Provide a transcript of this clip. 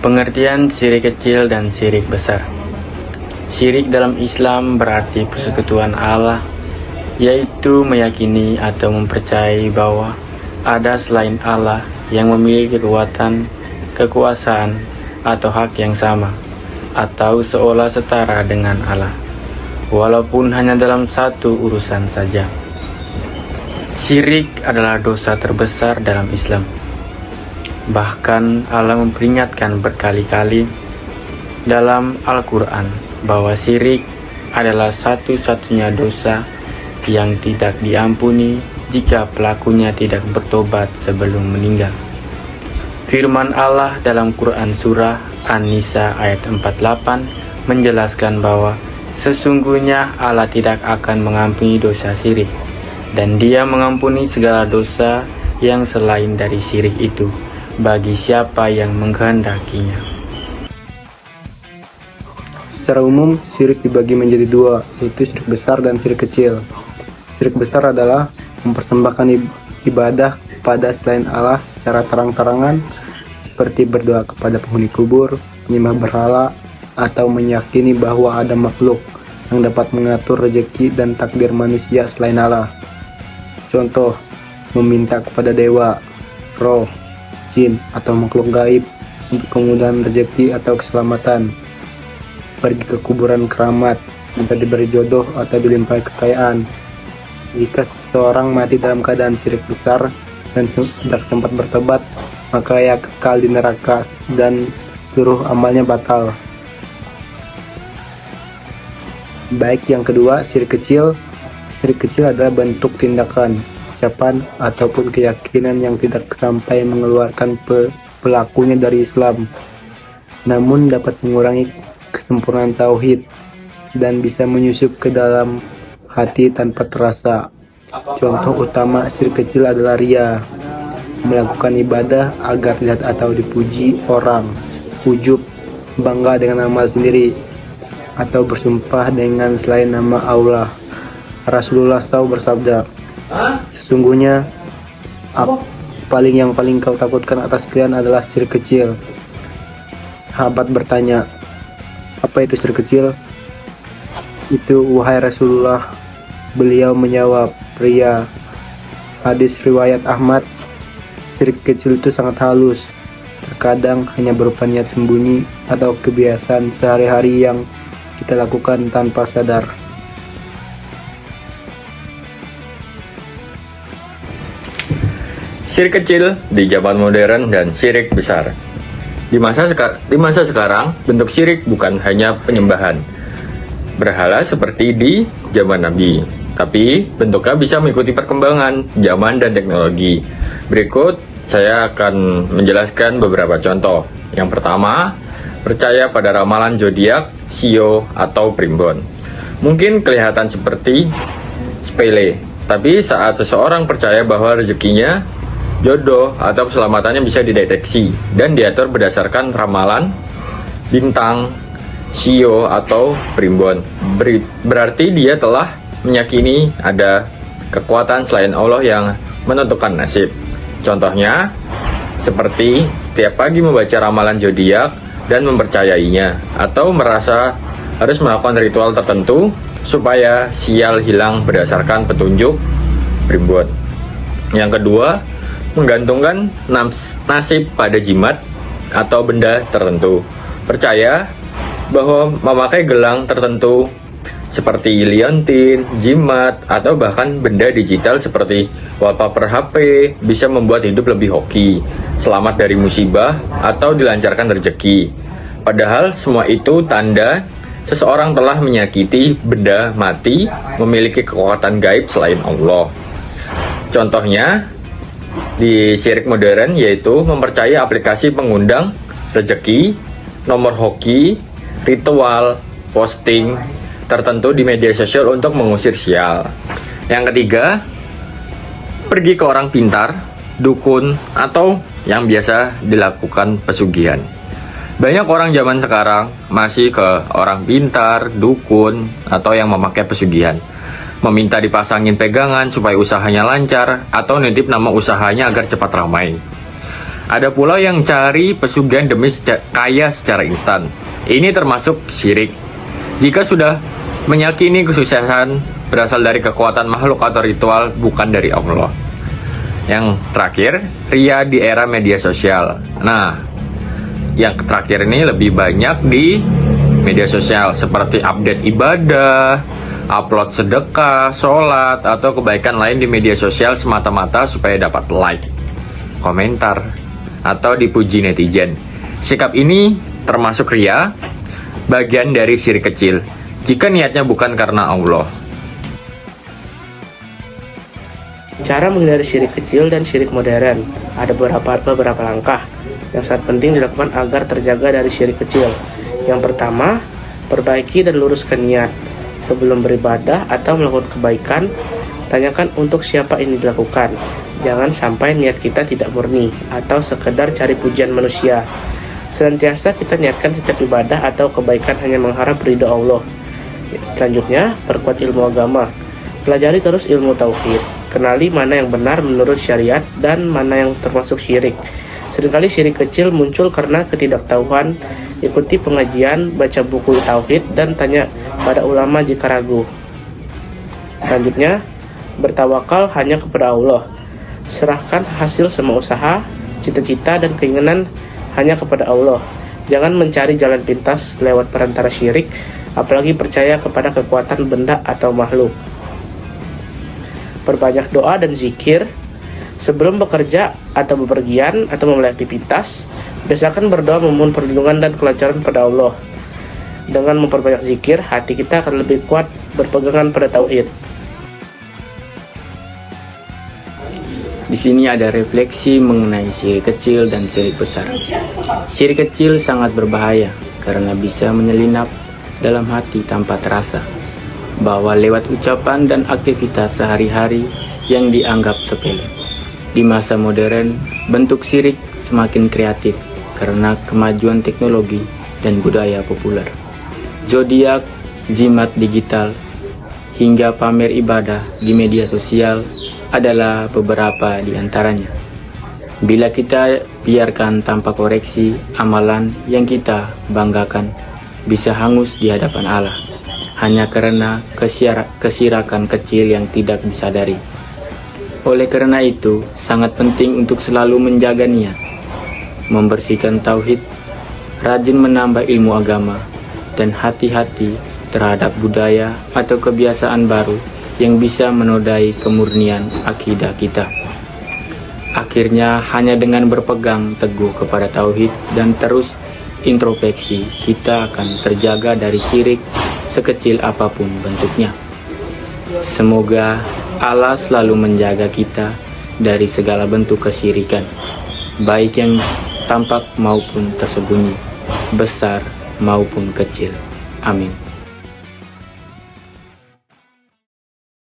Pengertian syirik kecil dan syirik besar. Syirik dalam Islam berarti persekutuan Allah, yaitu meyakini atau mempercayai bahwa ada selain Allah yang memiliki kekuatan, kekuasaan, atau hak yang sama, atau seolah setara dengan Allah, walaupun hanya dalam satu urusan saja. Syirik adalah dosa terbesar dalam Islam. Bahkan Allah memperingatkan berkali-kali dalam Al-Quran bahwa syirik adalah satu-satunya dosa yang tidak diampuni jika pelakunya tidak bertobat sebelum meninggal. Firman Allah dalam Quran Surah An-Nisa ayat 48 menjelaskan bahwa sesungguhnya Allah tidak akan mengampuni dosa syirik, dan Dia mengampuni segala dosa yang selain dari syirik itu bagi siapa yang mengkehendakinya. Secara umum, syirik dibagi menjadi dua, yaitu syirik besar dan syirik kecil. Syirik besar adalah mempersembahkan ibadah kepada selain Allah secara terang-terangan, seperti berdoa kepada penghuni kubur, menyembah berhala, atau meyakini bahwa ada makhluk yang dapat mengatur rezeki dan takdir manusia selain Allah. Contoh, meminta kepada dewa, roh, jin, atau makhluk gaib untuk kemudahan rezeki atau keselamatan. Pergi ke kuburan keramat, minta diberi jodoh atau dilimpahi kekayaan. Jika seseorang mati dalam keadaan syirik besar dan tidak sempat bertobat, maka ia kekal di neraka dan seluruh amalnya batal. Baik yang kedua, syirik kecil. Syirik kecil adalah bentuk tindakan, ucapan, ataupun keyakinan yang tidak sampai mengeluarkan pelakunya dari Islam, namun dapat mengurangi kesempurnaan tauhid dan bisa menyusup ke dalam hati tanpa terasa. Contoh utama syirik kecil adalah riya, melakukan ibadah agar dilihat atau dipuji orang, ujub, bangga dengan amal sendiri, atau bersumpah dengan selain nama Allah. Rasulullah SAW bersabda, sesungguhnya yang paling kau takutkan atas kalian adalah syirik kecil. Sahabat bertanya, apa itu syirik kecil? Itu wahai Rasulullah. Beliau menjawab, riya. Hadis riwayat Ahmad. Syirik kecil itu sangat halus, terkadang hanya berupa niat sembunyi atau kebiasaan sehari-hari yang kita lakukan tanpa sadar. Syirik kecil di zaman modern dan syirik besar. Di masa sekarang, bentuk syirik bukan hanya penyembahan berhala seperti di zaman Nabi, tapi bentuknya bisa mengikuti perkembangan zaman dan teknologi. Berikut saya akan menjelaskan beberapa contoh. Yang pertama, percaya pada ramalan zodiak, shio, atau primbon. Mungkin kelihatan seperti sepele, tapi saat seseorang percaya bahwa rezekinya, jodoh, atau keselamatannya bisa dideteksi dan diatur berdasarkan ramalan, bintang, shio, atau primbon, berarti dia telah meyakini ada kekuatan selain Allah yang menentukan nasib. Contohnya, seperti setiap pagi membaca ramalan zodiak dan mempercayainya, atau merasa harus melakukan ritual tertentu supaya sial hilang berdasarkan petunjuk primbon. Yang kedua, menggantungkan nasib pada jimat atau benda tertentu. Percaya bahwa memakai gelang tertentu seperti liontin, jimat, atau bahkan benda digital seperti wallpaper HP bisa membuat hidup lebih hoki, selamat dari musibah, atau dilancarkan rezeki. Padahal semua itu tanda seseorang telah menyakiti benda mati memiliki kekuatan gaib selain Allah. Contohnya di syirik modern, yaitu mempercayai aplikasi pengundang rezeki, nomor hoki, ritual, posting tertentu di media sosial untuk mengusir sial. Yang ketiga, pergi ke orang pintar, dukun, atau yang biasa dilakukan pesugihan. Banyak orang zaman sekarang masih ke orang pintar, dukun, atau yang memakai pesugihan, meminta dipasangin pegangan supaya usahanya lancar, atau nitip nama usahanya agar cepat ramai. Ada pula yang cari pesugihan demi kaya secara instan. Ini termasuk syirik. Jika sudah meyakini kesuksesan berasal dari kekuatan makhluk atau ritual, bukan dari Allah. Yang terakhir, ria di era media sosial. Nah, yang terakhir ini lebih banyak di media sosial, seperti update ibadah, upload sedekah, sholat, atau kebaikan lain di media sosial semata-mata supaya dapat like, komentar, atau dipuji netizen. Sikap ini termasuk ria, bagian dari syirik kecil, jika niatnya bukan karena Allah. Cara menghindari syirik kecil dan syirik modern. Ada beberapa langkah yang sangat penting dilakukan agar terjaga dari syirik kecil. Yang pertama, perbaiki dan luruskan niat. Sebelum beribadah atau melakukan kebaikan, tanyakan untuk siapa ini dilakukan. Jangan sampai niat kita tidak murni atau sekedar cari pujian manusia. Senantiasa kita niatkan setiap ibadah atau kebaikan hanya mengharap ridho Allah. Selanjutnya, perkuat ilmu agama. Pelajari terus ilmu tauhid. Kenali mana yang benar menurut syariat dan mana yang termasuk syirik. Seringkali syirik kecil muncul karena ketidaktahuan. Ikuti pengajian, baca buku tauhid, dan tanya pada ulama jika ragu. Selanjutnya, bertawakal hanya kepada Allah. Serahkan hasil semua usaha, cita-cita, dan keinginan hanya kepada Allah. Jangan mencari jalan pintas lewat perantara syirik, apalagi percaya kepada kekuatan benda atau makhluk. Perbanyak doa dan zikir. Sebelum bekerja atau bepergian atau memulai aktivitas, biasakan berdoa memohon perlindungan dan kelancaran pada Allah. Dengan memperbanyak zikir, hati kita akan lebih kuat berpegangan pada tauhid. Di sini ada refleksi mengenai syirik kecil dan syirik besar. Syirik kecil sangat berbahaya karena bisa menyelinap dalam hati tanpa terasa, bahwa lewat ucapan dan aktivitas sehari-hari yang dianggap sepele. Di masa modern, bentuk syirik semakin kreatif karena kemajuan teknologi dan budaya populer. Zodiak, jimat digital, hingga pamer ibadah di media sosial adalah beberapa di antaranya. Bila kita biarkan tanpa koreksi, amalan yang kita banggakan bisa hangus di hadapan Allah, hanya karena kesirakan kecil yang tidak disadari. Oleh karena itu, sangat penting untuk selalu menjaga niat, membersihkan tauhid, rajin menambah ilmu agama, dan hati-hati terhadap budaya atau kebiasaan baru yang bisa menodai kemurnian akidah kita. Akhirnya, hanya dengan berpegang teguh kepada tauhid dan terus introspeksi, kita akan terjaga dari syirik sekecil apapun bentuknya. Semoga Allah selalu menjaga kita dari segala bentuk kesyirikan, baik yang tampak maupun tersembunyi, besar maupun kecil. Amin.